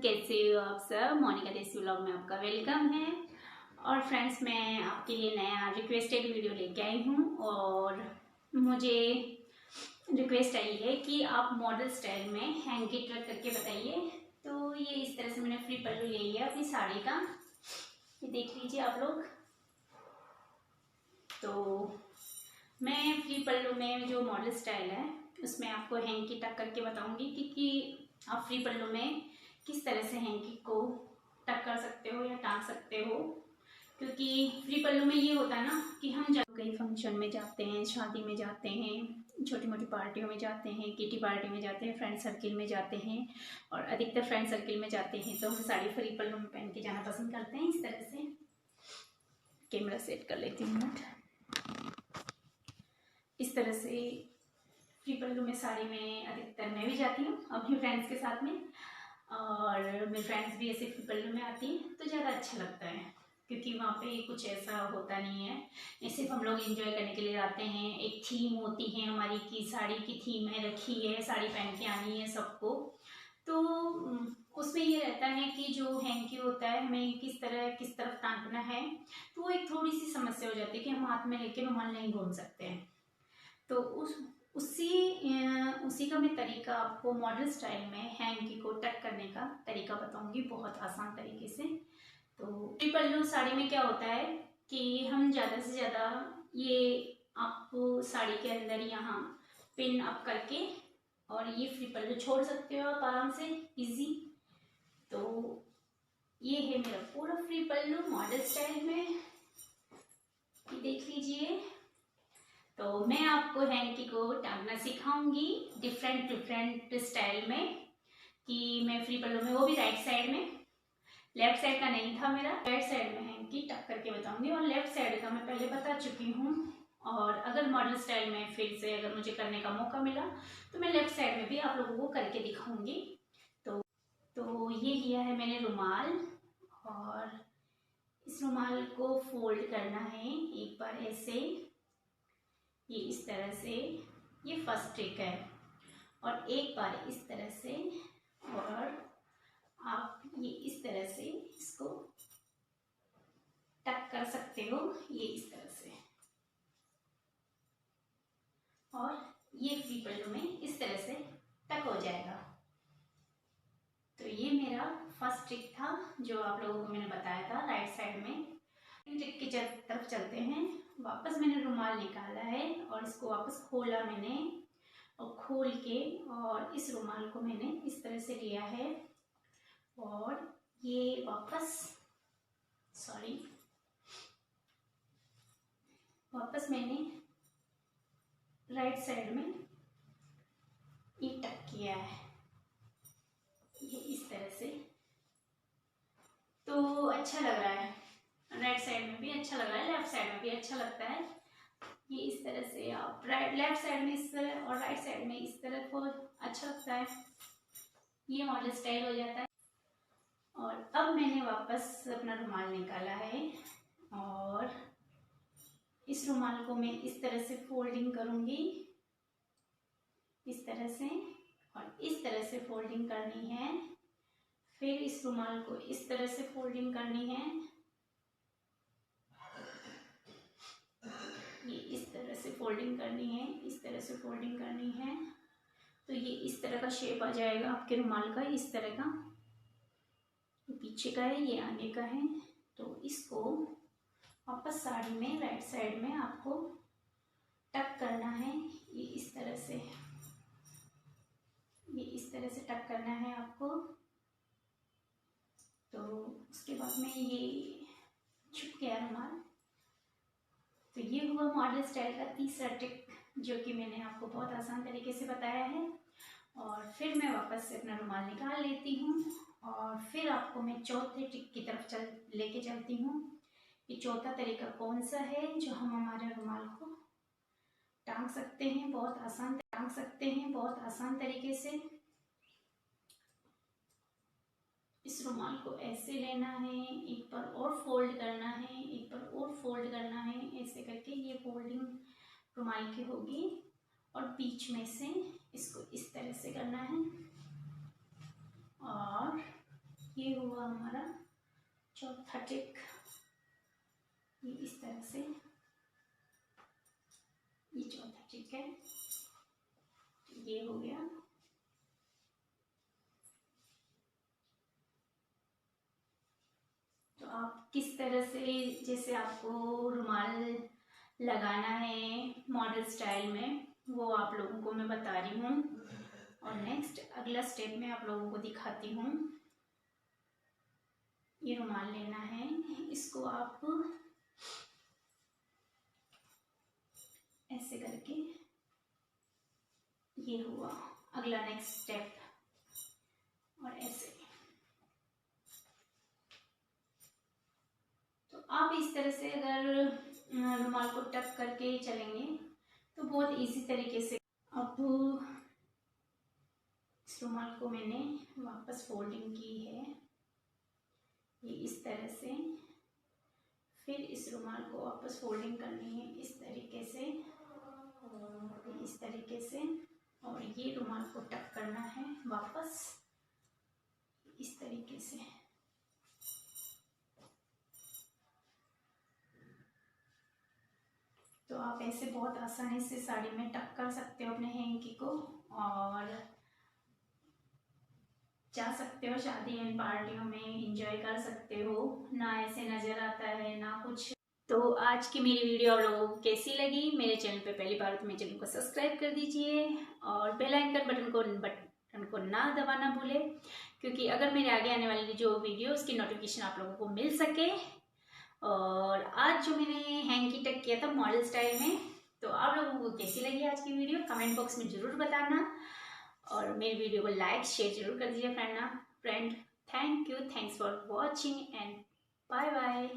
कैसे हो आप सब। मोनिका देसी व्लॉग में आपका वेलकम है। और फ्रेंड्स, मैं आपके लिए नया रिक्वेस्टेड वीडियो लेके आई हूँ और मुझे रिक्वेस्ट आई है कि आप मॉडल स्टाइल में हैंकी ट्रक करके बताइए। तो ये इस तरह से मैंने फ्री पल्लू ले लिया अपनी साड़ी का, ये देख लीजिए आप लोग। तो मैं फ्री पल्लू में जो मॉडल स्टाइल है उसमें आपको हैंकी टक करके बताऊंगी कि आप फ्री पल्लू में किस तरह से हैंकी को टक कर सकते हो या टांग सकते हो। क्योंकि फ्री पल्लू में ये होता है ना कि हम जब कहीं फंक्शन में जाते हैं, शादी में जाते हैं, छोटी मोटी पार्टियों में जाते हैं, किटी पार्टी में जाते हैं, फ्रेंड सर्किल में जाते हैं, और अधिकतर फ्रेंड सर्किल में जाते हैं तो हम साड़ी फ्री पल्लू में पहन के जाना पसंद करते हैं। इस तरह से कैमरा सेट कर लेती हूँ मिनट। इस तरह से फ्री पल्लू में साड़ी में अधिकतर मैं भी जाती हूँ अपनी फ्रेंड्स के साथ में, और मेरी फ्रेंड्स भी ऐसे फ्री पल्लू में आती हैं तो ज़्यादा अच्छा लगता है। क्योंकि वहाँ पे कुछ ऐसा होता नहीं है, ये सिर्फ हम लोग एंजॉय करने के लिए आते हैं। एक थीम होती है हमारी कि साड़ी की थीम है, रखी है, साड़ी पहन के आनी है सबको। तो उसमें ये रहता है कि जो हैंकी होता है हमें किस तरफ टांगना है। तो वो एक थोड़ी सी समस्या हो जाती है कि हम हाथ में लेके रुमाल नहीं घूम सकते हैं। तो उसी का मैं तरीका आपको मॉडल स्टाइल में हैंकी को टक करने का तरीका बताऊंगी, बहुत आसान तरीके से। तो फ्री पल्लू साड़ी में क्या होता है कि हम ज़्यादा से ज़्यादा ये आप साड़ी के अंदर यहाँ पिन अप करके और ये फ्री पल्लू छोड़ सकते हो आप आराम से, इजी। तो ये है मेरा पूरा फ्री पल्लू मॉडल स्टाइल में, ये देख लीजिए। तो मैं आपको हैंकी को टांगना सिखाऊंगी डिफरेंट स्टाइल में, कि मैं फ्री पल्लू में, वो भी राइट साइड में, लेफ्ट साइड का नहीं था मेरा, राइट साइड में हैंकी टक करके बताऊंगी। और लेफ्ट साइड का मैं पहले बता चुकी हूँ, और अगर मॉडल स्टाइल में फिर से अगर मुझे करने का मौका मिला तो मैं लेफ्ट साइड में भी आप लोगों को करके दिखाऊंगी। तो ये लिया है मैंने रुमाल, और इस रुमाल को फोल्ड करना है एक बार ऐसे, ये इस तरह से, ये फर्स्ट ट्रिक है। और एक बार इस तरह से, और आप ये इस तरह से इसको टक कर सकते हो, ये इस तरह से। और ये फ्री पल्लू में इस तरह से टक हो जाएगा। तो ये मेरा फर्स्ट ट्रिक था जो आप लोगों को मैंने बताया था राइट साइड में। ट्रिक की तरफ चलते हैं। वापस मैंने रुमाल निकाला है और इसको वापस खोला मैंने, और खोल के और इस रुमाल को मैंने इस तरह से लिया है, और ये वापस मैंने राइट साइड में ये टक किया है, ये इस तरह से। तो अच्छा लग रहा है, राइट साइड में भी अच्छा लग रहा है, लेफ्ट साइड में भी अच्छा लगता है। ये इस तरह से आप लेफ्ट साइड में इस तरह और राइट साइड में इस तरह को अच्छा लगता है, ये मॉडल स्टाइल हो जाता है। और अब मैंने वापस अपना रुमाल निकाला है, और इस रुमाल को मैं इस तरह से फोल्डिंग करूंगी, इस तरह से, और इस तरह से फोल्डिंग करनी है। फिर इस रुमाल को इस तरह से फोल्डिंग करनी है, ये इस तरह से फोल्डिंग करनी है, इस तरह से फोल्डिंग करनी है। तो ये इस तरह का शेप आ जाएगा आपके रुमाल का, इस तरह का। ये पीछे का है, ये आगे का है। तो इसको वापस साड़ी में राइट साइड में आपको टक करना है, ये इस तरह से, ये इस तरह से टक करना है आपको। तो उसके बाद में ये छुप गया रुमाल। तो ये हुआ मॉडल स्टाइल का तीसरा ट्रिक जो कि मैंने आपको बहुत आसान तरीके से बताया है। और फिर मैं वापस से अपना रुमाल निकाल लेती हूँ, और फिर आपको मैं चौथे ट्रिक की तरफ लेके चलती हूँ। ये चौथा तरीका कौन सा है जो हम हमारे रुमाल को टांग सकते हैं, बहुत आसान टांग सकते हैं बहुत आसान तरीके से। इस रुमाल को ऐसे लेना है, एक बार और फोल्ड करना है, एक बार और फोल्ड करना है, ऐसे करके ये फोल्डिंग रुमाल की होगी। और बीच में से इसको इस तरह से करना है, और ये हुआ हमारा चौथा ट्रिक। ये इस तरह से, ये चौथा ट्रिक है, ये हो गया। तो आप किस तरह से, जैसे आपको रुमाल लगाना है मॉडल स्टाइल में, वो आप लोगों को मैं बता रही हूँ। और नेक्स्ट अगला स्टेप में आप लोगों को दिखाती हूँ। ये रुमाल लेना है, इसको आप ऐसे करके, ये हुआ अगला नेक्स्ट स्टेप, और ऐसे। तो आप इस तरह से अगर रुमाल को टक करके चलेंगे तो बहुत इजी तरीके से। अब इस रुमाल को मैंने वापस फोल्डिंग की है, ये इस तरह से। फिर इस रुमाल को वापस फोल्डिंग करनी है इस तरीके से, इस तरीके से। और ये रुमाल को टक करना है वापस इस तरीके से। तो आप ऐसे बहुत आसानी से साड़ी में टक कर सकते हो अपने हैंकी को, और जा सकते हो शादी एंड पार्टियों में, एंजॉय कर सकते हो। ना ऐसे नज़र आता है ना कुछ। तो आज की मेरी वीडियो आप लोगों को कैसी लगी? मेरे चैनल पे पहली बार तो मेरे चैनल को सब्सक्राइब कर दीजिए और बेल आइकन बटन को ना दबाना भूले, क्योंकि अगर मेरे आगे आने वाली जो वीडियो उसकी नोटिफिकेशन आप लोगों को मिल सके। और आज जो मैंने हैंकी टक किया था मॉडल स्टाइल में, तो आप लोगों को कैसी लगी आज की वीडियो कमेंट बॉक्स में ज़रूर बताना। और मेरी वीडियो को लाइक शेयर जरूर कर दीजिए friend. Thank you, thanks for watching and bye bye.